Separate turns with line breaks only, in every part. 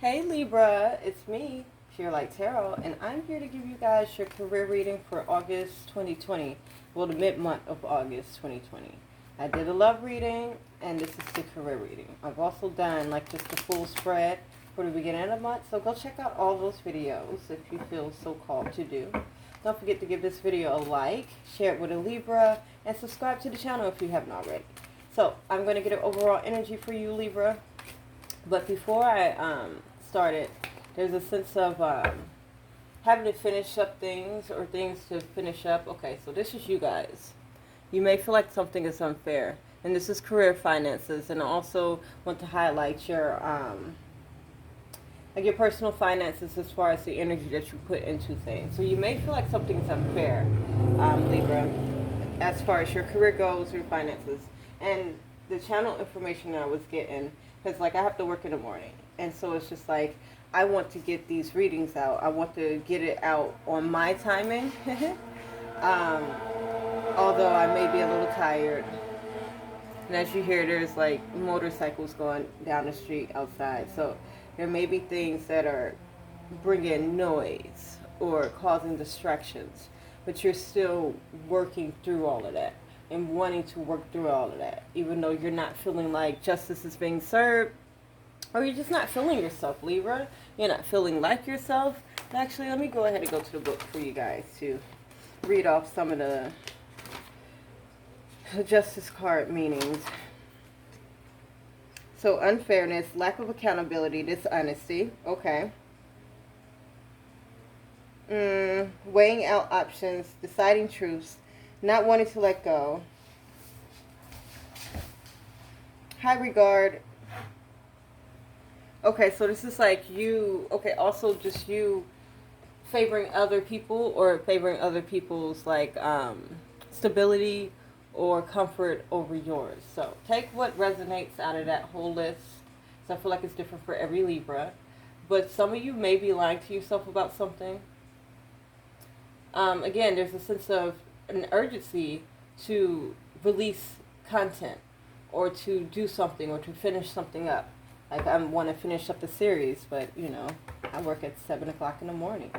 Hey Libra, it's me, PureLightTarot, and I'm here to give you guys your career reading for August 2020. Well, the mid-month of August 2020. I did a love reading, and this is the career reading. I've also done like just the full spread for the beginning of the month, so go check out all those videos if you feel so called to do. Don't forget to give this video a like, share it with a Libra, and subscribe to the channel if you haven't already. So, I'm going to get an overall energy for you, Libra. But before I start it, there's a sense of having to finish up things or things to finish up. Okay, so this is you guys. You may feel like something is unfair. And this is career finances. And I also want to highlight your like your personal finances as far as the energy that you put into things. So you may feel like something is unfair, Libra, as far as your career goes, your finances. And the channel information that I was getting, because like I have to work in the morning. And so it's just like, I want to get these readings out. I want to get it out on my timing. Although I may be a little tired. And as you hear, there's like motorcycles going down the street outside. So there may be things that are bringing noise or causing distractions. But you're still working through all of that and wanting to work through all of that. Even though you're not feeling like justice is being served. Or you're just not feeling yourself, Libra. You're not feeling like yourself. Actually, let me go ahead and go to the book for you guys to read off some of the justice card meanings. So, unfairness, lack of accountability, dishonesty. Okay. Weighing out options, deciding truths, not wanting to let go. High regard. Okay, so this is like you, okay, also just you favoring other people or favoring other people's like stability or comfort over yours. So take what resonates out of that whole list. So I feel like it's different for every Libra. But some of you may be lying to yourself about something. Again, there's a sense of an urgency to release content or to do something or to finish something up. Like, I want to finish up the series, but, you know, I work at 7 o'clock in the morning.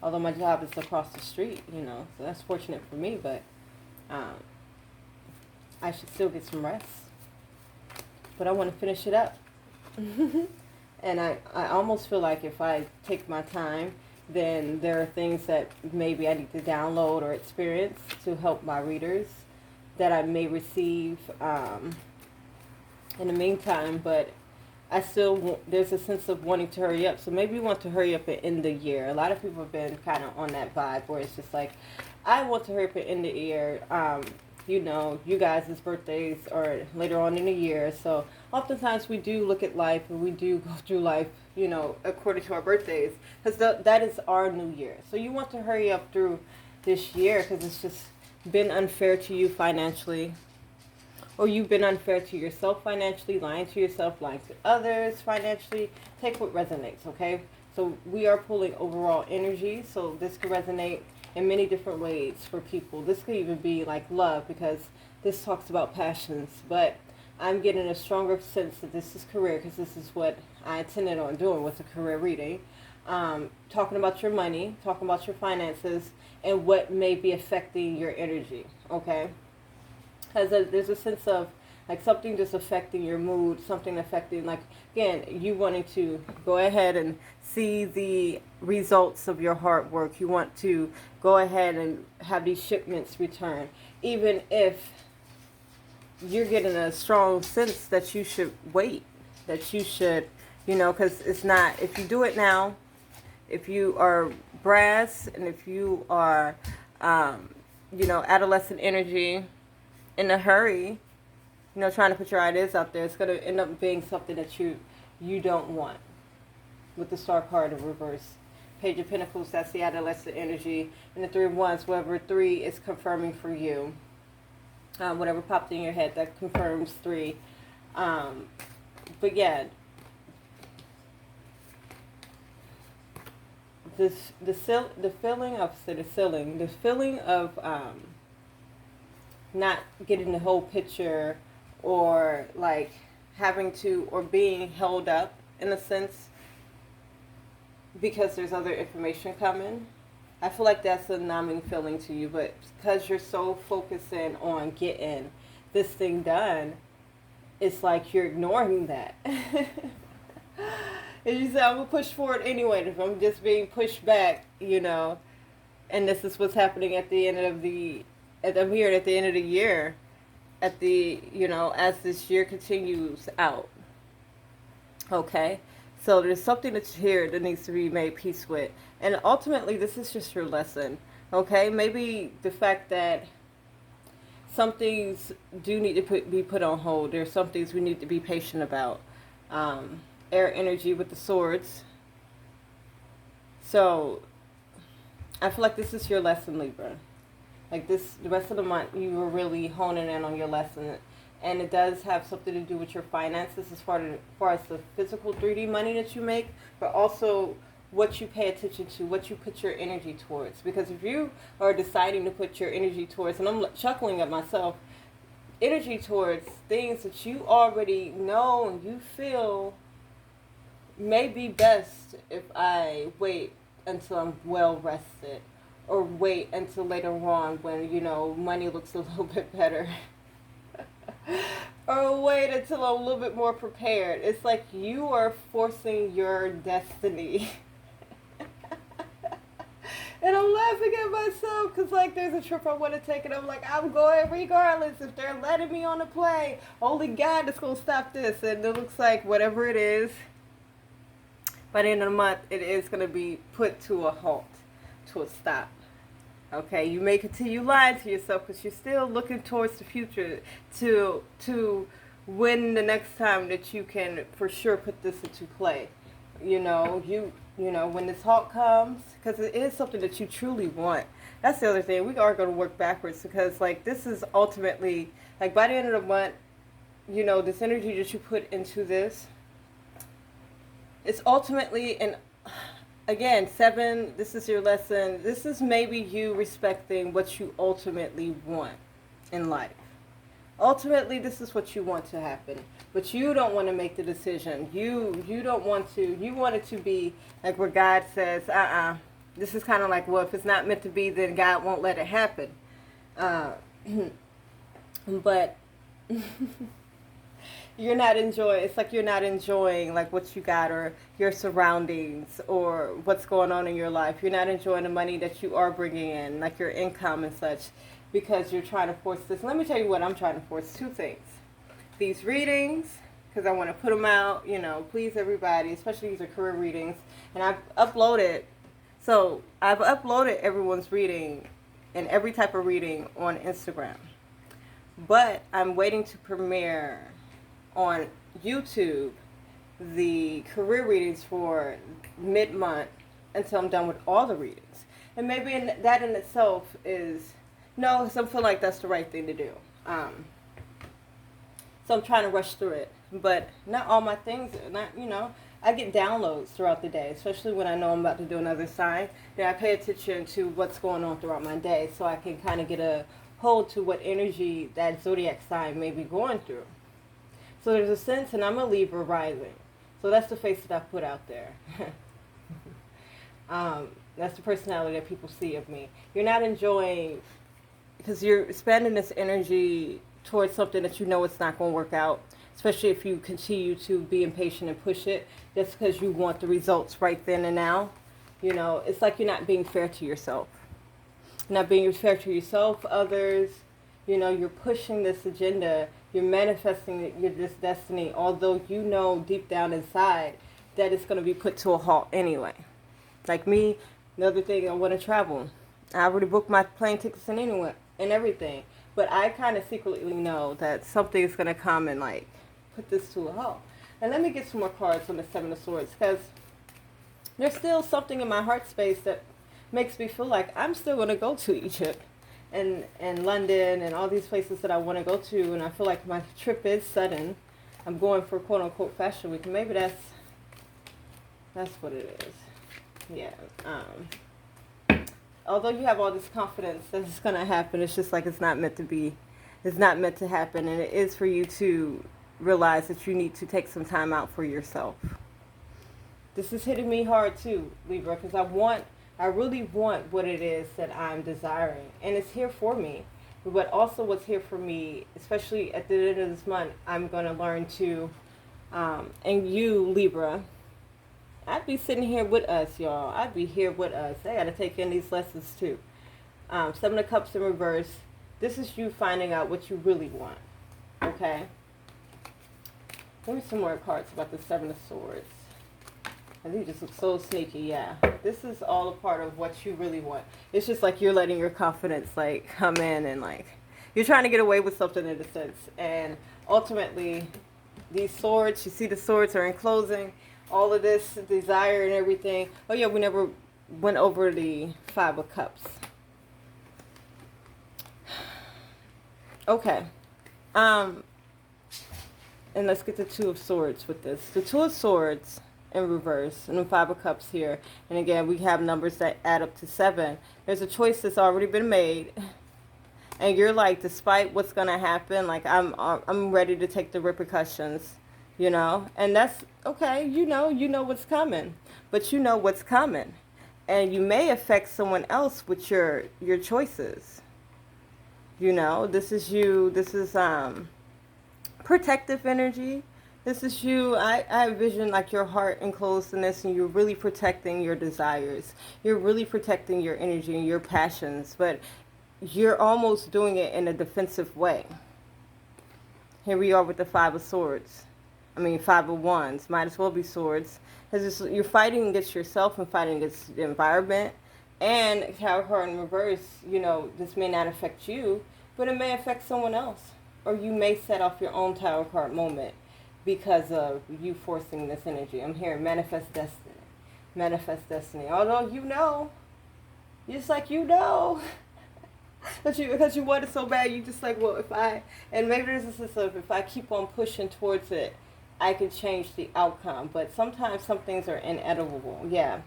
Although my job is across the street, you know, so that's fortunate for me, but I should still get some rest. But I want to finish it up. And I almost feel like if I take my time, then there are things that maybe I need to download or experience to help my readers that I may receive in the meantime, but I still, there's a sense of wanting to hurry up. So maybe you want to hurry up and end the year. A lot of people have been kind of on that vibe where it's just like, I want to hurry up and end the year. You know, you guys' birthdays are later on in the year. So oftentimes we do look at life and we do go through life, you know, according to our birthdays. Because that is our new year. So you want to hurry up through this year because it's just been unfair to you financially. Or you've been unfair to yourself financially, lying to yourself, lying to others financially. Take what resonates, okay? So we are pulling overall energy, so this could resonate in many different ways for people. This could even be like love, because this talks about passions. But I'm getting a stronger sense that this is career, because this is what I intended on doing with a career reading. Talking about your money, talking about your finances, and what may be affecting your energy, okay? Because there's a sense of like something just affecting your mood, something affecting, like, again, you wanting to go ahead and see the results of your hard work. You want to go ahead and have these shipments returned, even if you're getting a strong sense that you should wait, that you should, you know, because it's not, if you do it now, if you are brass and if you are, you know, adolescent energy, in a hurry, you know, trying to put your ideas out there, it's going to end up being something that you don't want. With the Star card in reverse. Page of Pentacles, that's the adolescent energy. And the Three of Wands, whatever 3 is confirming for you. Whatever popped in your head, that confirms 3. But yeah, the feeling of not getting the whole picture, or like having to, or being held up in a sense because there's other information coming. I feel like that's a numbing feeling to you, but because you're so focusing on getting this thing done, it's like you're ignoring that. And you say, I'm going to push forward anyway. If I'm just being pushed back, and this is what's happening at the end of I'm here at the end of the year, as this year continues out. Okay? So there's something that's here that needs to be made peace with. And ultimately, this is just your lesson. Okay? Maybe the fact that some things do need to be put on hold. There's some things we need to be patient about. Air energy with the swords. So I feel like this is your lesson, Libra. Like the rest of the month, you were really honing in on your lesson. And it does have something to do with your finances as far as the physical 3D money that you make, but also what you pay attention to, what you put your energy towards. Because if you are deciding to put your energy towards, and I'm chuckling at myself, energy towards things that you already know and you feel may be best if I wait until I'm well rested, or wait until later on when, money looks a little bit better. Or wait until I'm a little bit more prepared. It's like you are forcing your destiny. And I'm laughing at myself because, there's a trip I want to take, and I'm like, I'm going regardless. If they're letting me on the plane, only God is going to stop this. And it looks like whatever it is, by the end of the month, it is going to be put to a halt, to a stop. Okay, you may continue lying to yourself because you're still looking towards the future to when the next time that you can for sure put this into play. When this halt comes, because it is something that you truly want. That's the other thing. We are going to work backwards because, this is ultimately, by the end of the month, this energy that you put into this, it's ultimately, and again, 7, this is your lesson. This is maybe you respecting what you ultimately want in life. Ultimately, this is what you want to happen. But you don't want to make the decision. You don't want to. You want it to be like where God says, This is kind of like, well, if it's not meant to be, then God won't let it happen. But you're not enjoying, it's like you're not enjoying what you got or your surroundings or what's going on in your life. You're not enjoying the money that you are bringing in, like your income and such, because you're trying to force this. Let me tell you what I'm trying to force. 2 things. These readings, because I want to put them out, please everybody, especially these are career readings. And I've uploaded everyone's reading and every type of reading on Instagram. But I'm waiting to premiere on YouTube the career readings for mid-month until I'm done with all the readings. And maybe that in itself is, no, because I feel like that's the right thing to do. So I'm trying to rush through it. But not all my things, I get downloads throughout the day, especially when I know I'm about to do another sign. Then I pay attention to what's going on throughout my day so I can kind of get a hold to what energy that zodiac sign may be going through. So there's a sense, and I'm a Libra rising. So that's the face that I put out there. That's the personality that people see of me. You're not enjoying, because you're spending this energy towards something that you know it's not going to work out, especially if you continue to be impatient and push it just because you want the results right then and now. It's like you're not being fair to yourself. You're not being fair to yourself, others. You're pushing this agenda. You're manifesting this destiny, although you know deep down inside that it's going to be put to a halt anyway. Like me, another thing, I want to travel. I already booked my plane tickets and everything. But I kind of secretly know that something is going to come and put this to a halt. And let me get some more cards on the 7 of Swords, because there's still something in my heart space that makes me feel like I'm still going to go to Egypt and London and all these places that I want to go to. And I feel like my trip is sudden. I'm going for quote unquote fashion week. And maybe that's what it is. Yeah. Although you have all this confidence that it's going to happen, it's just like it's not meant to be. It's not meant to happen. And it is for you to realize that you need to take some time out for yourself. This is hitting me hard too, Libra, because I really want what it is that I'm desiring, and it's here for me. But also what's here for me, especially at the end of this month, I'm going to learn to, and you, Libra, I'd be sitting here with us, y'all. I'd be here with us. I got to take in these lessons too. Seven of Cups in reverse. This is you finding out what you really want. Okay? Give me some more cards about the Seven of Swords. And these just look so sneaky, yeah. This is all a part of what you really want. It's just like you're letting your confidence, like, come in and, like, you're trying to get away with something in a sense. And ultimately, these swords, you see the swords are enclosing. All of this desire and everything. Oh, yeah, we never went over the Five of Cups. Okay. And let's get the Two of Swords with this. The Two of Swords in reverse and the Five of Cups here, and again we have numbers that add up to 7. There's a choice that's already been made, and you're like, despite what's gonna happen, like I'm ready to take the repercussions, you know. And that's okay. You know what's coming, but you know what's coming, and you may affect someone else with your choices. You know, this is you. This is protective energy. This is you. I envision like your heart enclosed in this, and you're really protecting your desires. You're really protecting your energy and your passions, but you're almost doing it in a defensive way. Here we are with the Five of Swords. I mean, Five of Wands. Might as well be swords. Because you're fighting against yourself and fighting against the environment. And Tower card in reverse, you know, this may not affect you, but it may affect someone else. Or you may set off your own Tower card moment because of you forcing this energy. I'm hearing manifest destiny. Manifest destiny. Although you know, just like you know, but because you want it so bad, you just like, well, and maybe there's a sense of, if I keep on pushing towards it, I can change the outcome. But sometimes some things are inevitable. Yeah.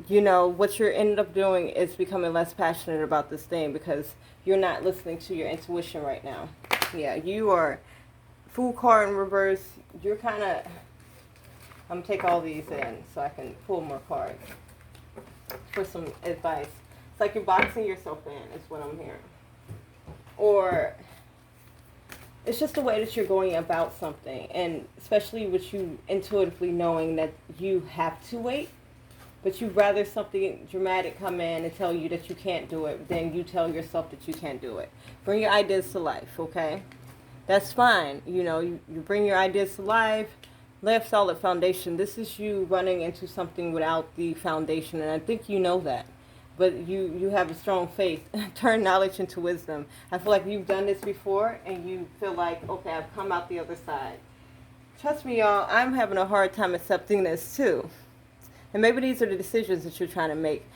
You know, what you're ended up doing is becoming less passionate about this thing because you're not listening to your intuition right now. Yeah, you are. Fool card in reverse. You're kind of, I'm going to take all these in so I can pull more cards for some advice. It's like you're boxing yourself in is what I'm hearing. Or it's just the way that you're going about something, and especially with you intuitively knowing that you have to wait, but you'd rather something dramatic come in and tell you that you can't do it than you tell yourself that you can't do it. Bring your ideas to life, okay? That's fine. You know, you bring your ideas to life, lay a solid foundation. This is you running into something without the foundation, and I think you know that. But you have a strong faith. Turn knowledge into wisdom. I feel like you've done this before, and you feel like, okay, I've come out the other side. Trust me, y'all, I'm having a hard time accepting this, too. And maybe these are the decisions that you're trying to make.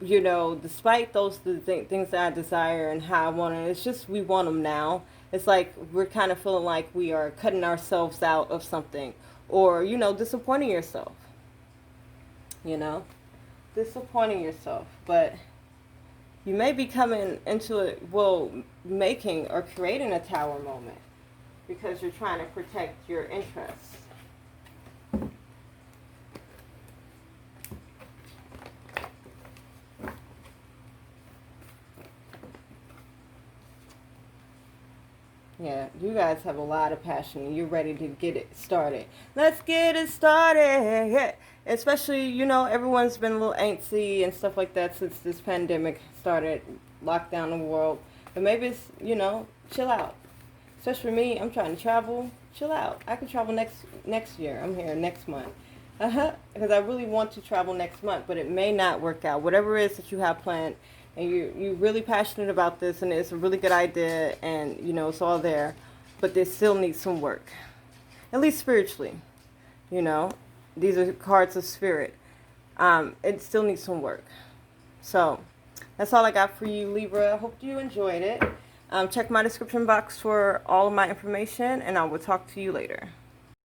You know, despite those things that I desire and how I want it, it's just we want them now. It's like we're kind of feeling like we are cutting ourselves out of something. Or, you know, disappointing yourself. You know? Disappointing yourself. But you may be coming into it, well, making or creating a tower moment. Because you're trying to protect your interests. Yeah, you guys have a lot of passion and you're ready to get it started. Let's get it started. Yeah. Especially, you know, everyone's been a little antsy and stuff like that since this pandemic started, locked down the world. But maybe it's, you know, chill out. Especially for me, I'm trying to travel. Chill out. I can travel next year. I'm here next month. Because I really want to travel next month, but it may not work out. Whatever it is that you have planned, and you're really passionate about this, and it's a really good idea, and, you know, it's all there, but they still need some work. At least spiritually, you know. These are cards of spirit. It still needs some work. So, that's all I got for you, Libra. I hope you enjoyed it. Check my description box for all of my information, and I will talk to you later.